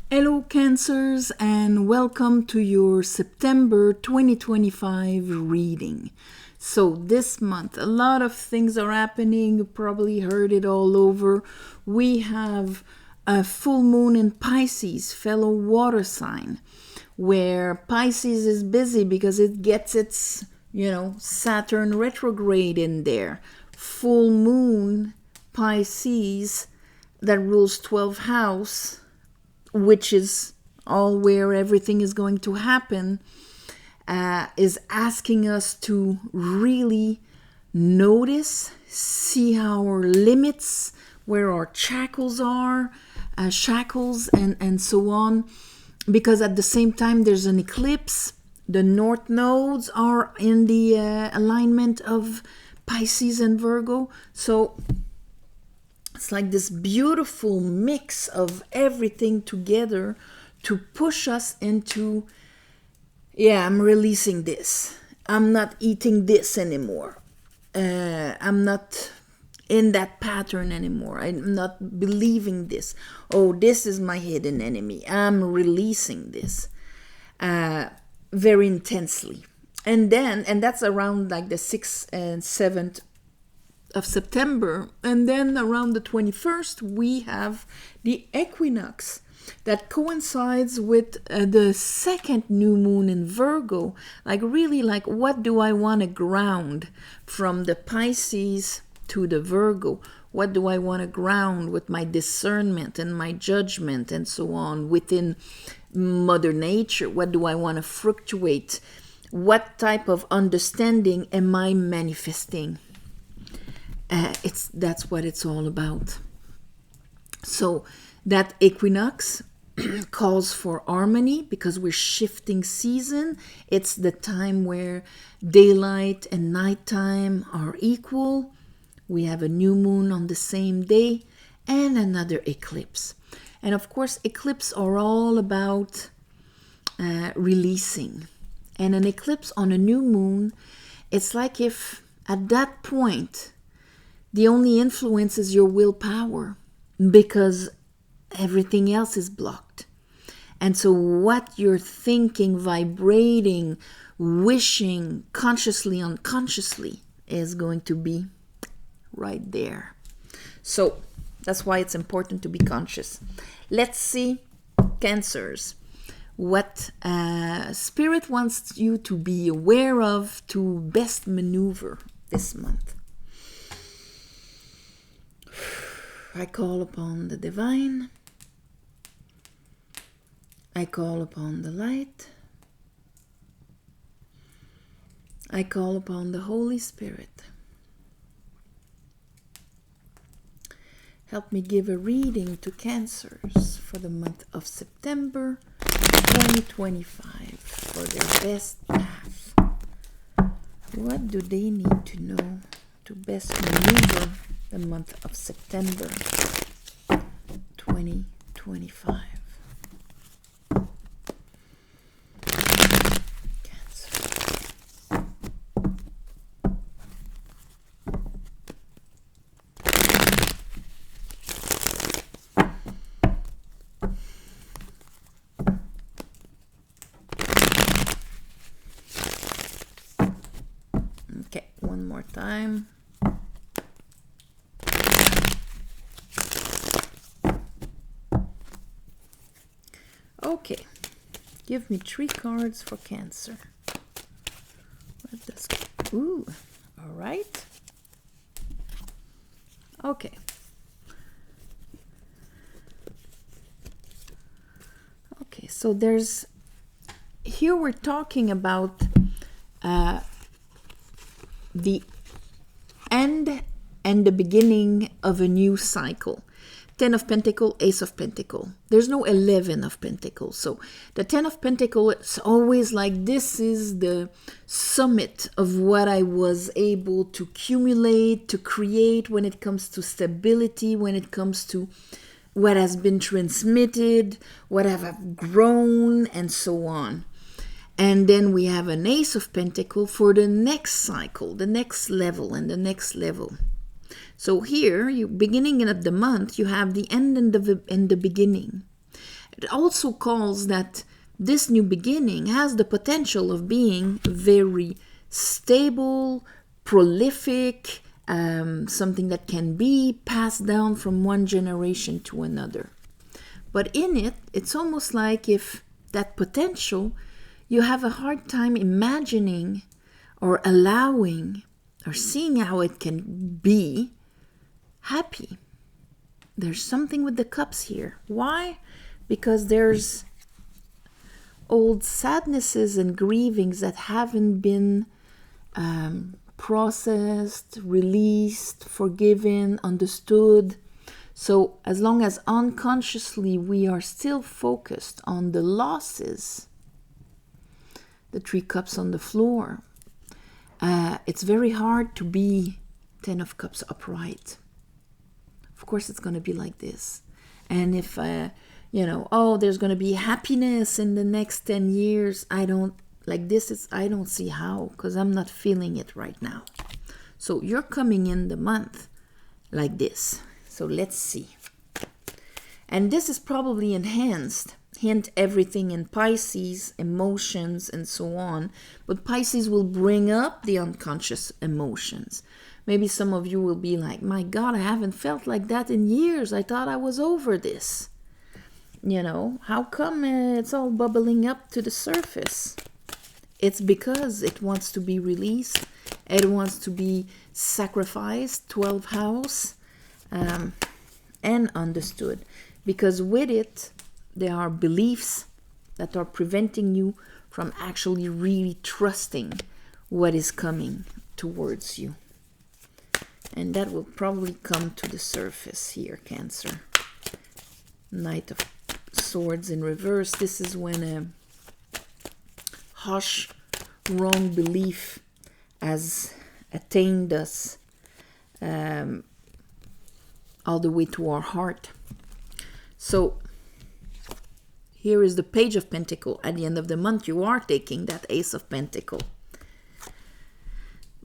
Hello, Cancers, and welcome to your September 2025 reading. So, this month, a lot of things are happening. You probably heard it all over. We have a full moon in Pisces, fellow water sign, where Pisces is busy because it gets its, Saturn retrograde in there. Full moon, Pisces, that rules 12th house, which is all where everything is going to happen, is asking us to really notice, see our limits, where our shackles are, and so on. Because at the same time, there's an eclipse. The north nodes are in the alignment of Pisces and Virgo. So it's like this beautiful mix of everything together to push us into, I'm releasing this. I'm not eating this anymore. I'm not in that pattern anymore. I'm not believing this. Oh, this is my hidden enemy. I'm releasing this very intensely. And that's around like the 6th and 7th of September, and then around the 21st we have the equinox that coincides with the second new moon in Virgo. Like really, like what do I want to ground from the Pisces to the Virgo? What do I want to ground with my discernment and my judgment and so on within Mother Nature? What do I want to fluctuate? What type of understanding am I manifesting? That's what it's all about. So that equinox calls for harmony because we're shifting season. It's the time where daylight and nighttime are equal. We have a new moon on the same day and another eclipse. And of course, eclipses are all about releasing. And an eclipse on a new moon, it's like if at that point the only influence is your willpower because everything else is blocked. And so what you're thinking, vibrating, wishing, consciously, unconsciously, is going to be right there. So that's why it's important to be conscious. Let's see, Cancers, what Spirit wants you to be aware of to best maneuver this month. I call upon the divine. I call upon the light. I call upon the Holy Spirit. Help me give a reading to Cancers for the month of September 2025 for their best path. What do they need to know to best maneuver the month of September 2025? Okay, one more time. Okay, give me 3 cards for Cancer. What does... Ooh, all right. Okay. Okay, so there's... Here we're talking about the end and the beginning of a new cycle. 10 of Pentacles, Ace of Pentacles. There's no 11 of Pentacles. So the 10 of Pentacles, it's always like this is the summit of what I was able to accumulate, to create when it comes to stability, when it comes to what has been transmitted, what have grown, and so on. And then we have an Ace of Pentacles for the next cycle, the next level, and the next level. So here, you beginning of the month, you have the end and the beginning. It also calls that this new beginning has the potential of being very stable, prolific, something that can be passed down from one generation to another. But in it, it's almost like if that potential, you have a hard time imagining or allowing or seeing how it can be happy. There's something with the cups here. Why? Because there's old sadnesses and grievings that haven't been processed, released, forgiven, understood. So as long as unconsciously we are still focused on the losses, the 3 cups on the floor, it's very hard to be 10 of cups upright. Of course it's going to be like this. And if, there's going to be happiness in the next 10 years, I don't see how, because I'm not feeling it right now. So you're coming in the month like this. So let's see. And this is probably enhanced. Hint everything in Pisces, emotions and so on. But Pisces will bring up the unconscious emotions. Maybe some of you will be like, my God, I haven't felt like that in years. I thought I was over this. How come it's all bubbling up to the surface? It's because it wants to be released. It wants to be sacrificed, 12th house, and understood. Because with it, there are beliefs that are preventing you from actually really trusting what is coming towards you. And that will probably come to the surface here, Cancer. Knight of Swords in reverse. This is when a harsh, wrong belief has attained us all the way to our heart. So here is the Page of Pentacles. At the end of the month, you are taking that Ace of Pentacles.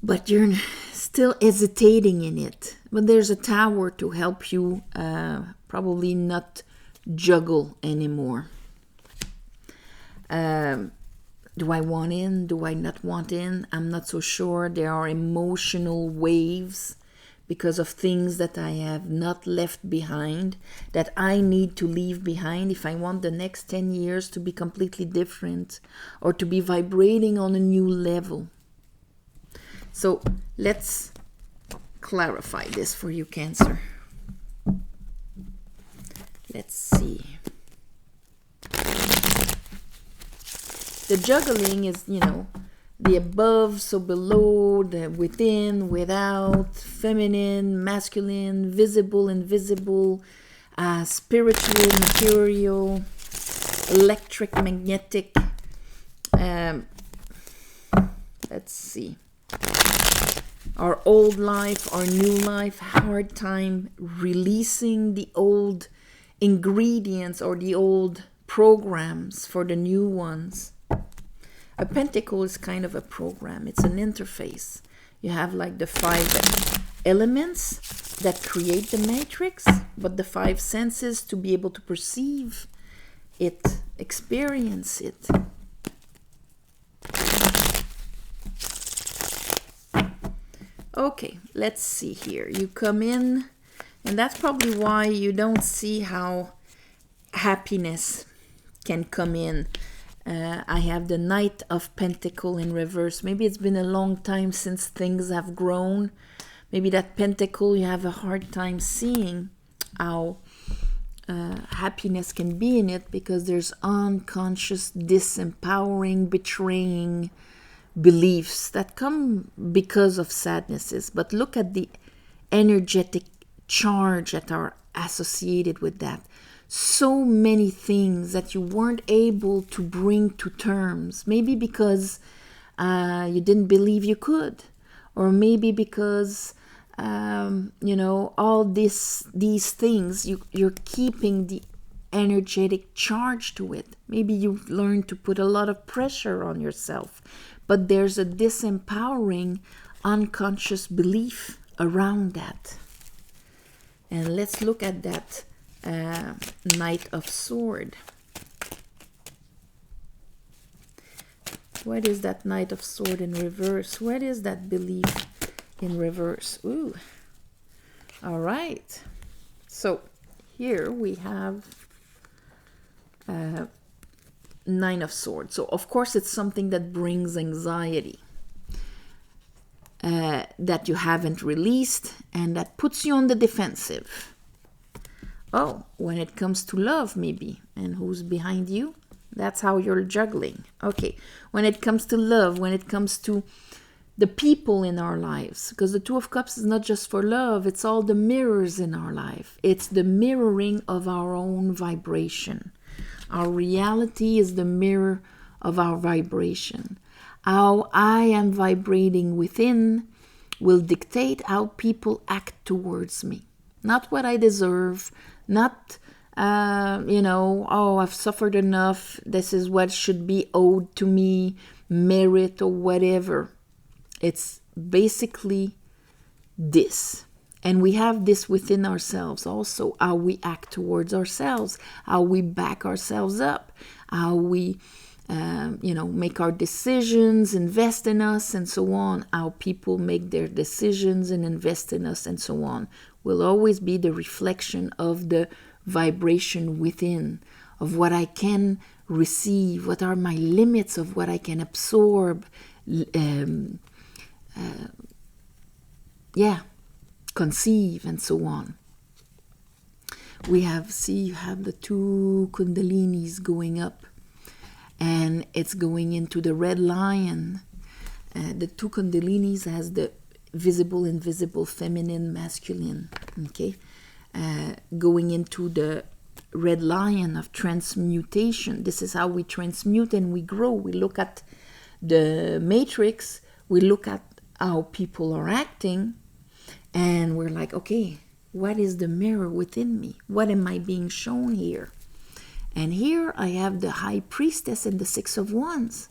But you're still hesitating in it. But there's a Tower to help you probably not juggle anymore. Do I want in? Do I not want in? I'm not so sure. There are emotional waves because of things that I have not left behind, that I need to leave behind if I want the next 10 years to be completely different or to be vibrating on a new level. So let's clarify this for you, Cancer. Let's see. The juggling is, the above, so below, the within, without, feminine, masculine, visible, invisible, spiritual, material, electric, magnetic. Let's see. Our old life, our new life, hard time releasing the old ingredients or the old programs for the new ones. A pentacle is kind of a program. It's an interface. You have like the 5 elements that create the matrix, but the 5 senses to be able to perceive it, experience it. Okay, let's see here. You come in, and that's probably why you don't see how happiness can come in. I have the Knight of Pentacles in reverse. Maybe it's been a long time since things have grown. Maybe that pentacle, you have a hard time seeing how happiness can be in it, because there's unconscious, disempowering, betraying beliefs that come because of sadnesses. But look at the energetic charge that are associated with that. So many things that you weren't able to bring to terms. Maybe because you didn't believe you could. Or maybe because, all these things, you're keeping the energetic charge to it. Maybe you've learned to put a lot of pressure on yourself. But there's a disempowering, unconscious belief around that. And let's look at that Knight of Swords. What is that Knight of Sword in reverse? What is that belief in reverse? Ooh. All right. So here we have Nine of Swords. So of course it's something that brings anxiety. That you haven't released and that puts you on the defensive. Oh, when it comes to love, maybe. And who's behind you? That's how you're juggling. Okay, when it comes to love, when it comes to the people in our lives, because the Two of Cups is not just for love, it's all the mirrors in our life. It's the mirroring of our own vibration. Our reality is the mirror of our vibration. How I am vibrating within will dictate how people act towards me. Not what I deserve, not, I've suffered enough, this is what should be owed to me, merit or whatever. It's basically this. And we have this within ourselves also, how we act towards ourselves, how we back ourselves up, how we make our decisions, invest in us, and so on. How people make their decisions and invest in us, and so on, will always be the reflection of the vibration within, of what I can receive, what are my limits of what I can absorb, conceive, and so on. You have the two kundalinis going up, and it's going into the red lion. The two kundalinis has the visible, invisible, feminine, masculine, okay? Going into the red lion of transmutation. This is how we transmute and we grow. We look at the matrix, we look at how people are acting, and we're like, okay, what is the mirror within me? What am I being shown here? And here I have the High Priestess and the Six of Wands.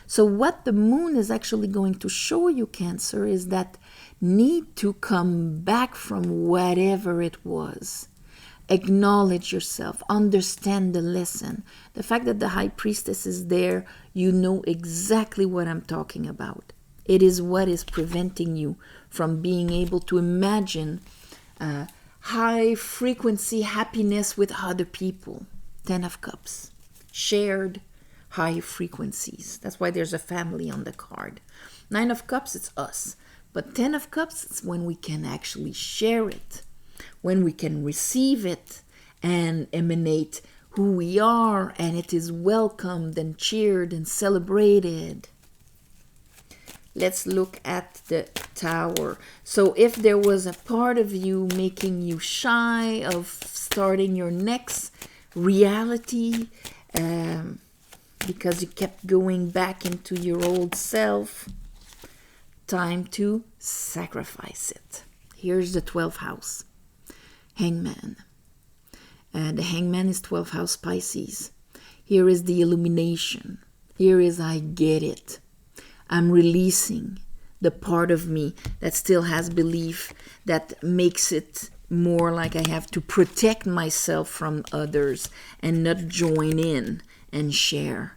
So what the moon is actually going to show you, Cancer, is that need to come back from whatever it was. Acknowledge yourself, understand the lesson. The fact that the High Priestess is there, you know exactly what I'm talking about. It is what is preventing you from being able to imagine high frequency happiness with other people. 10 of Cups, shared high frequencies. That's why there's a family on the card. 9 of Cups, it's us. But 10 of Cups, it's when we can actually share it, when we can receive it and emanate who we are, and it is welcomed and cheered and celebrated. Let's look at the Tower. So if there was a part of you making you shy of starting your next reality, because you kept going back into your old self, time to sacrifice it. Here's the 12th house, Hangman. The Hangman is 12th house Pisces. Here is the illumination. Here is I get it. I'm releasing the part of me that still has belief, that makes it more like I have to protect myself from others and not join in and share.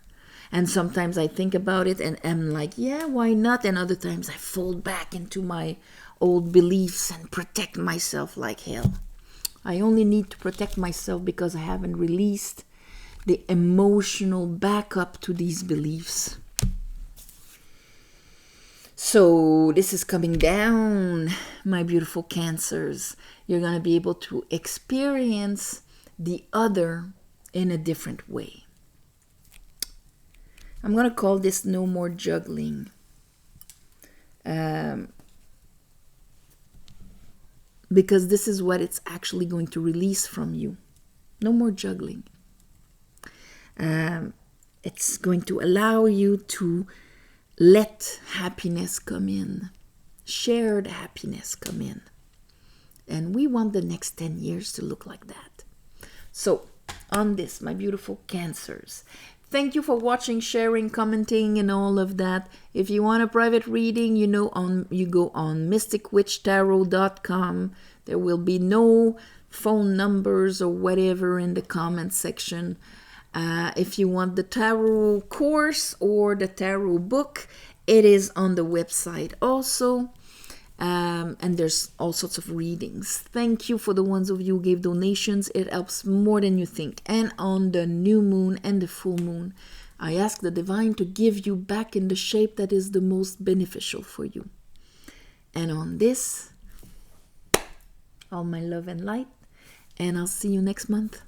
And sometimes I think about it and I'm like, yeah, why not? And other times I fold back into my old beliefs and protect myself like hell. I only need to protect myself because I haven't released the emotional backup to these beliefs. So this is coming down, my beautiful Cancers. You're going to be able to experience the other in a different way. I'm going to call this no more juggling. Because this is what it's actually going to release from you. No more juggling. It's going to allow you to let happiness come in. Shared happiness come in. And we want the next 10 years to look like that. So, on this, my beautiful Cancers, thank you for watching, sharing, commenting, and all of that. If you want a private reading, you go on mysticwitchtarot.com. There will be no phone numbers or whatever in the comment section. If you want the tarot course or the tarot book, it is on the website also. And there's all sorts of readings. Thank you for the ones of you who gave donations. It helps more than you think. And on the new moon and the full moon, I ask the divine to give you back in the shape that is the most beneficial for you. And on this, all my love and light. And I'll see you next month.